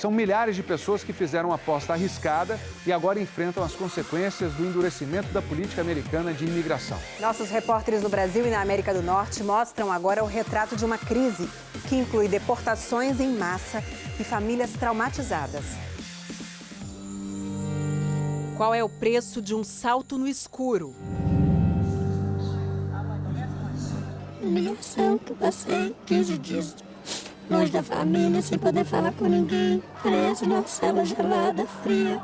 São milhares de pessoas que fizeram uma aposta arriscada e agora enfrentam as consequências do endurecimento da política americana de imigração. Nossos repórteres no Brasil e na América do Norte mostram agora o retrato de uma crise que inclui deportações em massa e famílias traumatizadas. Qual é o preço de um salto no escuro? Humilhação que eu passei 15 dias longe da família, sem poder falar com ninguém, preso numa cela gelada, fria.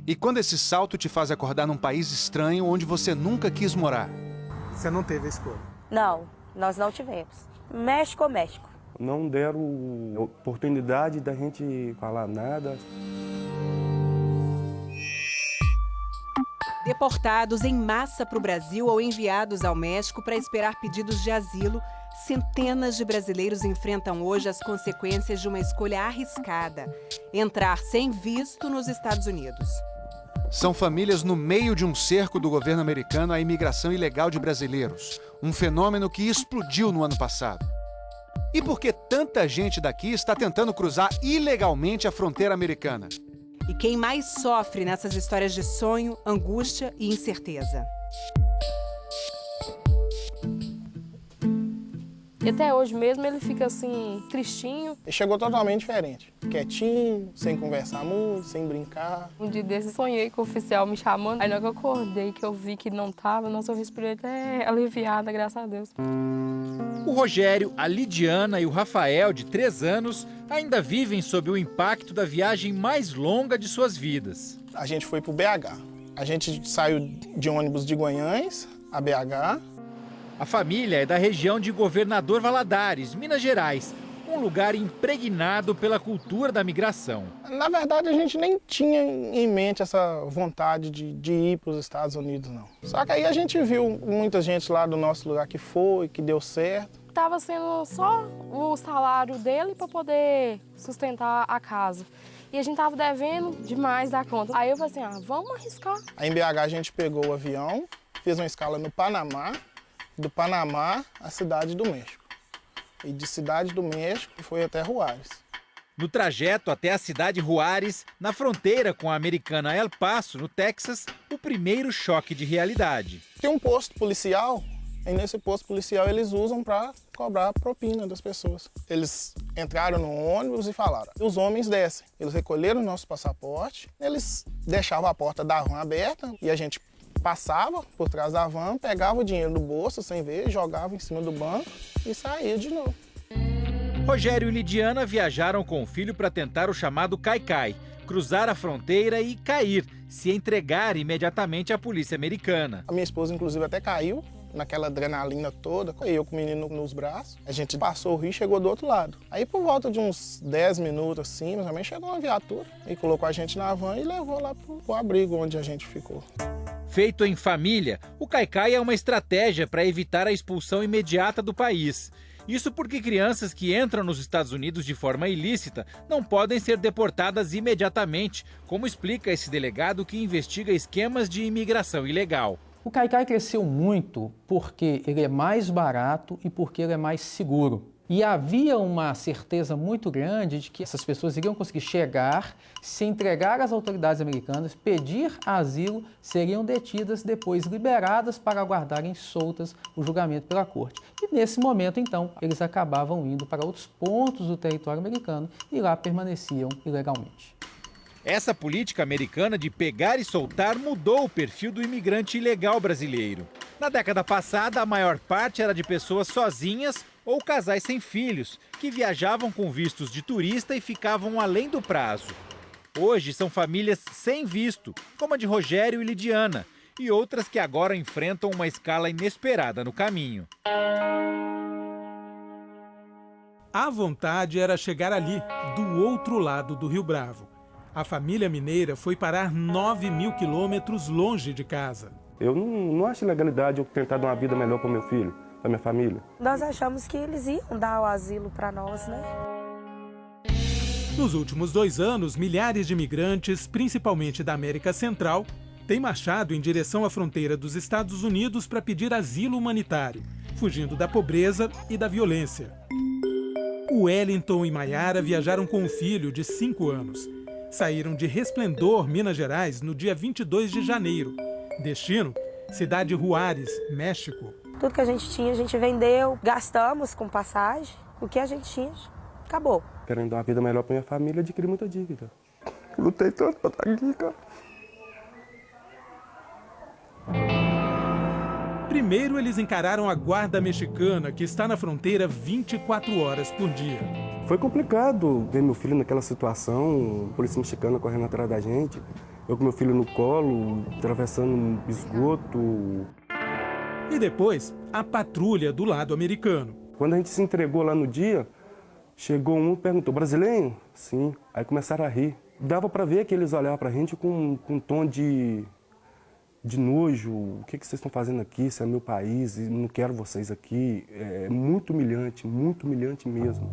E quando esse salto te faz acordar num país estranho onde você nunca quis morar? Você não teve a escolha? Não, nós não tivemos. México. Não deram oportunidade da gente falar nada. Deportados em massa para o Brasil ou enviados ao México para esperar pedidos de asilo, centenas de brasileiros enfrentam hoje as consequências de uma escolha arriscada: entrar sem visto nos Estados Unidos. São famílias no meio de um cerco do governo americano à imigração ilegal de brasileiros, um fenômeno que explodiu no ano passado. E por que tanta gente daqui está tentando cruzar ilegalmente a fronteira americana? E quem mais sofre nessas histórias de sonho, angústia e incerteza? E até hoje mesmo ele fica assim, tristinho. Ele chegou totalmente diferente. Quietinho, sem conversar muito, sem brincar. Um dia desses sonhei com o oficial me chamando. Aí na hora que eu acordei, que eu vi que não tava, nossa, eu respirei até aliviada, graças a Deus. O Rogério, a Lidiana e o Rafael, de 3 anos, ainda vivem sob o impacto da viagem mais longa de suas vidas. A gente foi pro BH. A gente saiu de ônibus de Guanhães a BH. A família é da região de Governador Valadares, Minas Gerais, um lugar impregnado pela cultura da migração. Na verdade, a gente nem tinha em mente essa vontade de ir para os Estados Unidos, não. Só que aí a gente viu muita gente lá do nosso lugar que foi, que deu certo. Tava sendo só o salário dele para poder sustentar a casa. E a gente tava devendo demais da conta. Aí eu falei assim, vamos arriscar. Aí em BH a gente pegou o avião, fez uma escala no Panamá, do Panamá à Cidade do México. E de Cidade do México foi até Juárez. No trajeto até a cidade Juárez, na fronteira com a americana El Paso, no Texas, o primeiro choque de realidade. Tem um posto policial, e nesse posto policial eles usam para cobrar a propina das pessoas. Eles entraram no ônibus e falaram, os homens descem. Eles recolheram o nosso passaporte, eles deixavam a porta da van aberta e a gente passava por trás da van, pegava o dinheiro do bolso sem ver, jogava em cima do banco e saía de novo. Rogério e Lidiana viajaram com o filho para tentar o chamado Caicai, cruzar a fronteira e cair, se entregar imediatamente à polícia americana. A minha esposa, inclusive, até caiu naquela adrenalina toda, eu com o menino nos braços. A gente passou o rio e chegou do outro lado. Aí, por volta de uns 10 minutos, assim, mas também chegou uma viatura e colocou a gente na van e levou lá pro abrigo onde a gente ficou. Feito em família, o Caicai é uma estratégia para evitar a expulsão imediata do país. Isso porque crianças que entram nos Estados Unidos de forma ilícita não podem ser deportadas imediatamente, como explica esse delegado que investiga esquemas de imigração ilegal. O Caicai cresceu muito porque ele é mais barato e porque ele é mais seguro. E havia uma certeza muito grande de que essas pessoas iriam conseguir chegar, se entregar às autoridades americanas, pedir asilo, seriam detidas, depois liberadas para aguardarem soltas o julgamento pela corte. E nesse momento, então, eles acabavam indo para outros pontos do território americano e lá permaneciam ilegalmente. Essa política americana de pegar e soltar mudou o perfil do imigrante ilegal brasileiro. Na década passada, a maior parte era de pessoas sozinhas ou casais sem filhos, que viajavam com vistos de turista e ficavam além do prazo. Hoje são famílias sem visto, como a de Rogério e Lidiana, e outras que agora enfrentam uma escala inesperada no caminho. A vontade era chegar ali, do outro lado do Rio Bravo. A família mineira foi parar 9.000 quilômetros longe de casa. Eu não acho ilegalidade eu tentar dar uma vida melhor para o meu filho, para minha família. Nós achamos que eles iam dar o asilo para nós, né? Nos últimos 2 anos, milhares de imigrantes, principalmente da América Central, têm marchado em direção à fronteira dos Estados Unidos para pedir asilo humanitário, fugindo da pobreza e da violência. Wellington e Maiara viajaram com um filho de 5 anos. Saíram de Resplendor, Minas Gerais, no dia 22 de janeiro. Destino, cidade Juárez, México. Tudo que a gente tinha, a gente vendeu, gastamos com passagem. O que a gente tinha, acabou. Querendo dar uma vida melhor para minha família, adquiri muita dívida. Lutei tanto para estar aqui, cara. Primeiro, eles encararam a guarda mexicana, que está na fronteira 24 horas por dia. Foi complicado ver meu filho naquela situação, a polícia mexicana correndo atrás da gente, eu com meu filho no colo, atravessando um esgoto. E depois, a patrulha do lado americano. Quando a gente se entregou lá no dia, chegou um e perguntou, brasileiro? Sim. Aí começaram a rir. Dava para ver que eles olhavam para a gente com um tom de nojo. O que vocês estão fazendo aqui? Isso é meu país e não quero vocês aqui. É muito humilhante mesmo.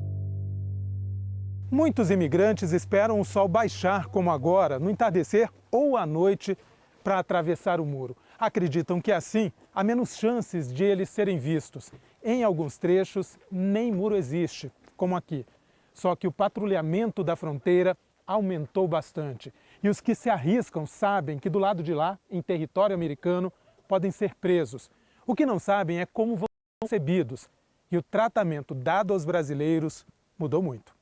Muitos imigrantes esperam o sol baixar, como agora, no entardecer ou à noite, para atravessar o muro. Acreditam que assim há menos chances de eles serem vistos. Em alguns trechos, nem muro existe, como aqui. Só que o patrulhamento da fronteira aumentou bastante. E os que se arriscam sabem que do lado de lá, em território americano, podem ser presos. O que não sabem é como vão ser recebidos. E o tratamento dado aos brasileiros mudou muito.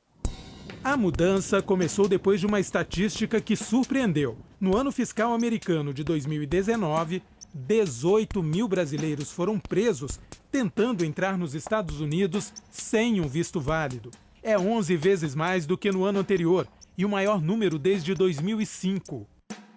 A mudança começou depois de uma estatística que surpreendeu. No ano fiscal americano de 2019, 18 mil brasileiros foram presos tentando entrar nos Estados Unidos sem um visto válido. É 11 vezes mais do que no ano anterior e o maior número desde 2005.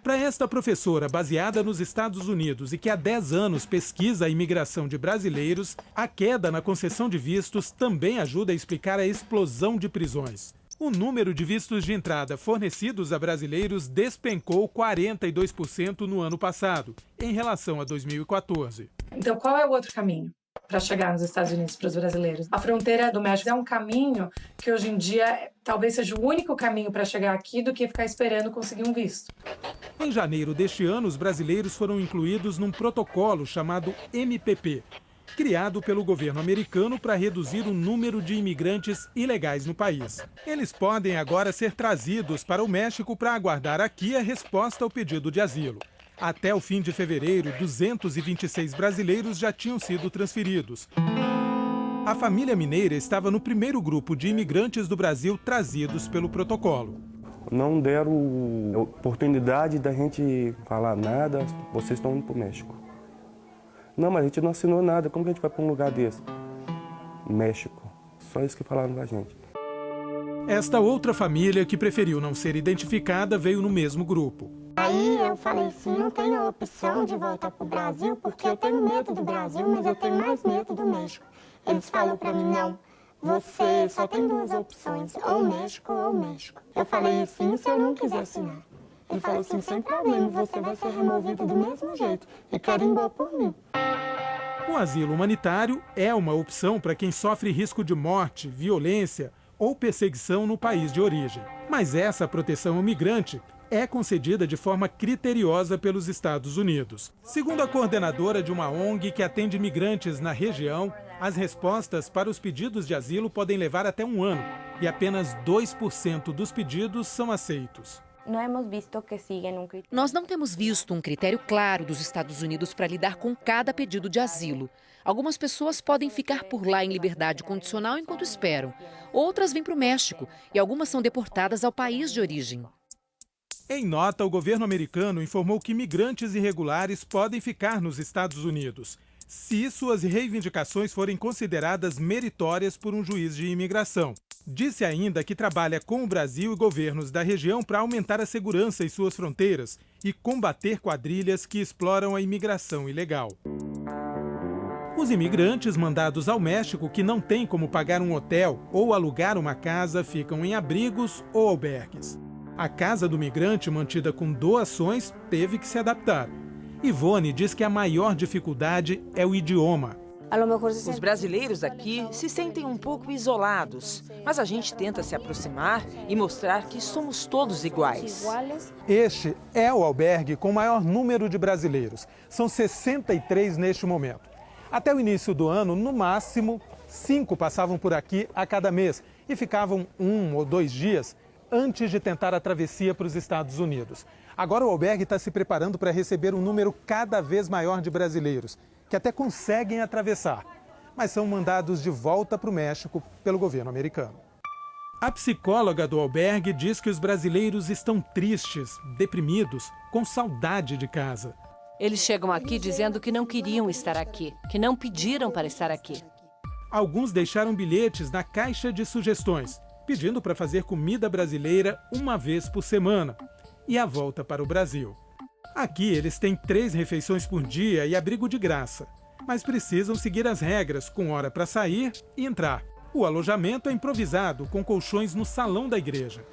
Para esta professora, baseada nos Estados Unidos e que há 10 anos pesquisa a imigração de brasileiros, a queda na concessão de vistos também ajuda a explicar a explosão de prisões. O número de vistos de entrada fornecidos a brasileiros despencou 42% no ano passado, em relação a 2014. Então, qual é o outro caminho para chegar nos Estados Unidos para os brasileiros? A fronteira do México é um caminho que hoje em dia talvez seja o único caminho para chegar aqui do que ficar esperando conseguir um visto. Em janeiro deste ano, os brasileiros foram incluídos num protocolo chamado MPP, criado pelo governo americano para reduzir o número de imigrantes ilegais no país. Eles podem agora ser trazidos para o México para aguardar aqui a resposta ao pedido de asilo. Até o fim de fevereiro, 226 brasileiros já tinham sido transferidos. A família mineira estava no primeiro grupo de imigrantes do Brasil trazidos pelo protocolo. Não deram oportunidade da gente falar nada, vocês estão indo para o México. Não, mas a gente não assinou nada, como que a gente vai para um lugar desse? México. Só isso que falaram pra gente. Esta outra família, que preferiu não ser identificada, veio no mesmo grupo. Aí eu falei assim, não tenho opção de voltar pro Brasil, porque eu tenho medo do Brasil, mas eu tenho mais medo do México. Eles falaram pra mim, não, você só tem 2 opções, ou México ou México. Eu falei assim, se eu não quiser assinar. Ele falou assim, sem problema, você vai ser removido do mesmo jeito e carimbou por mim. O asilo humanitário é uma opção para quem sofre risco de morte, violência ou perseguição no país de origem. Mas essa proteção ao migrante é concedida de forma criteriosa pelos Estados Unidos. Segundo a coordenadora de uma ONG que atende imigrantes na região, as respostas para os pedidos de asilo podem levar até 1 ano e apenas 2% dos pedidos são aceitos. Nós não temos visto um critério claro dos Estados Unidos para lidar com cada pedido de asilo. Algumas pessoas podem ficar por lá em liberdade condicional enquanto esperam. Outras vêm para o México e algumas são deportadas ao país de origem. Em nota, o governo americano informou que imigrantes irregulares podem ficar nos Estados Unidos, se suas reivindicações forem consideradas meritórias por um juiz de imigração. Disse ainda que trabalha com o Brasil e governos da região para aumentar a segurança em suas fronteiras e combater quadrilhas que exploram a imigração ilegal. Os imigrantes mandados ao México que não têm como pagar um hotel ou alugar uma casa ficam em abrigos ou albergues. A casa do migrante, mantida com doações, teve que se adaptar. Ivone diz que a maior dificuldade é o idioma. Os brasileiros aqui se sentem um pouco isolados, mas a gente tenta se aproximar e mostrar que somos todos iguais. Este é o albergue com o maior número de brasileiros. São 63 neste momento. Até o início do ano, no máximo, 5 passavam por aqui a cada mês e ficavam 1 ou 2 dias antes de tentar a travessia para os Estados Unidos. Agora o albergue está se preparando para receber um número cada vez maior de brasileiros, que até conseguem atravessar, mas são mandados de volta para o México pelo governo americano. A psicóloga do albergue diz que os brasileiros estão tristes, deprimidos, com saudade de casa. Eles chegam aqui dizendo que não queriam estar aqui, que não pediram para estar aqui. Alguns deixaram bilhetes na caixa de sugestões, pedindo para fazer comida brasileira uma vez por semana e a volta para o Brasil. Aqui eles têm 3 refeições por dia e abrigo de graça, mas precisam seguir as regras com hora para sair e entrar. O alojamento é improvisado, com colchões no salão da igreja.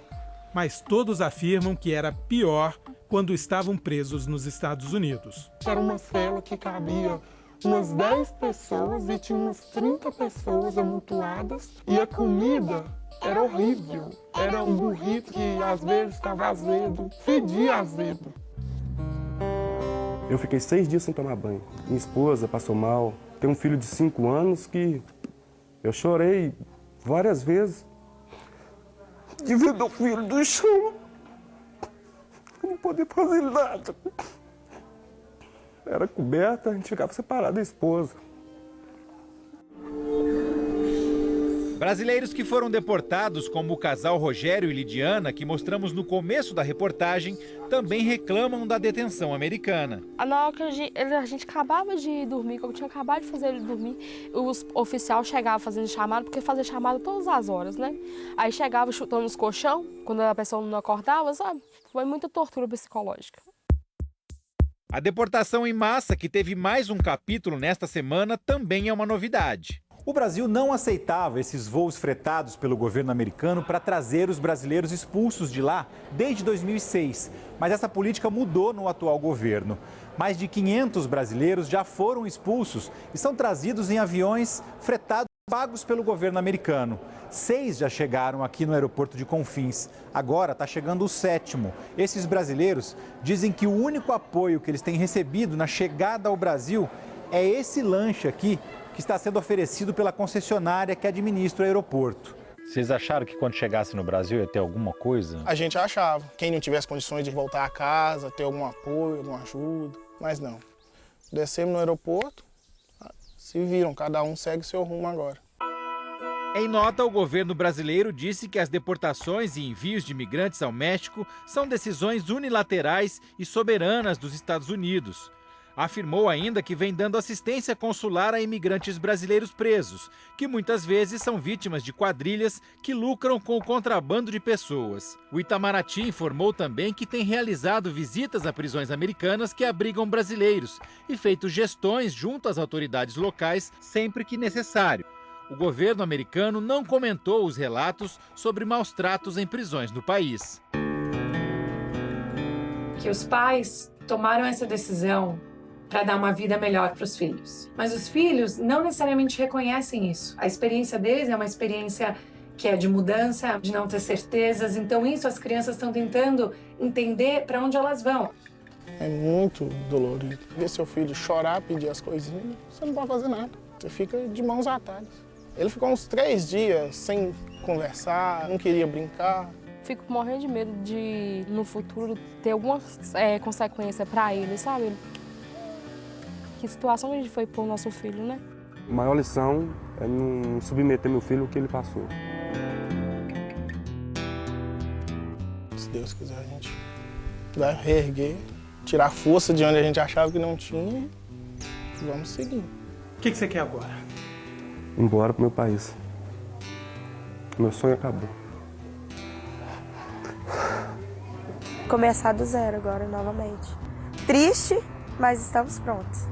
Mas todos afirmam que era pior quando estavam presos nos Estados Unidos. Era uma cela que cabia umas 10 pessoas e tinha umas 30 pessoas amontoadas. E a comida era horrível. Era um burrito que às vezes estava azedo, fedia azedo. Eu fiquei 6 dias sem tomar banho. Minha esposa passou mal. Tenho um filho de 5 anos que eu chorei várias vezes de ver meu filho do chão, não poder fazer nada. Era coberta, a gente ficava separado da esposa. Brasileiros que foram deportados, como o casal Rogério e Lidiana, que mostramos no começo da reportagem, também reclamam da detenção americana. Na hora que a gente acabava de dormir, que eu tinha acabado de fazer ele dormir, os oficiais chegavam fazendo chamada, porque fazia chamada todas as horas, né? Aí chegava chutando os colchão, quando a pessoa não acordava, sabe? Foi muita tortura psicológica. A deportação em massa, que teve mais um capítulo nesta semana, também é uma novidade. O Brasil não aceitava esses voos fretados pelo governo americano para trazer os brasileiros expulsos de lá desde 2006. Mas essa política mudou no atual governo. Mais de 500 brasileiros já foram expulsos e são trazidos em aviões fretados pagos pelo governo americano. 6 já chegaram aqui no aeroporto de Confins. Agora está chegando o 7º. Esses brasileiros dizem que o único apoio que eles têm recebido na chegada ao Brasil é esse lanche aqui, que está sendo oferecido pela concessionária que administra o aeroporto. Vocês acharam que quando chegasse no Brasil ia ter alguma coisa? A gente achava. Quem não tivesse condições de voltar a casa, ter algum apoio, alguma ajuda, mas não. Descemos no aeroporto, se viram, cada um segue seu rumo agora. Em nota, o governo brasileiro disse que as deportações e envios de imigrantes ao México são decisões unilaterais e soberanas dos Estados Unidos. Afirmou ainda que vem dando assistência consular a imigrantes brasileiros presos, que muitas vezes são vítimas de quadrilhas que lucram com o contrabando de pessoas. O Itamaraty informou também que tem realizado visitas a prisões americanas que abrigam brasileiros e feito gestões junto às autoridades locais sempre que necessário. O governo americano não comentou os relatos sobre maus tratos em prisões no país. Que os pais tomaram essa decisão para dar uma vida melhor para os filhos. Mas os filhos não necessariamente reconhecem isso. A experiência deles é uma experiência que é de mudança, de não ter certezas. Então isso as crianças estão tentando entender para onde elas vão. É muito dolorido. Ver seu filho chorar, pedir as coisinhas, você não pode fazer nada. Você fica de mãos atadas. Ele ficou uns 3 dias sem conversar, não queria brincar. Fico morrendo de medo de, no futuro, ter alguma consequência para ele, sabe? Que situação a gente foi pôr o nosso filho, né? A maior lição é não submeter meu filho ao que ele passou. Se Deus quiser, a gente vai reerguer, tirar força de onde a gente achava que não tinha e vamos seguir. O que você quer agora? Ir embora pro meu país. Meu sonho acabou. Começar do zero agora, novamente. Triste, mas estamos prontos.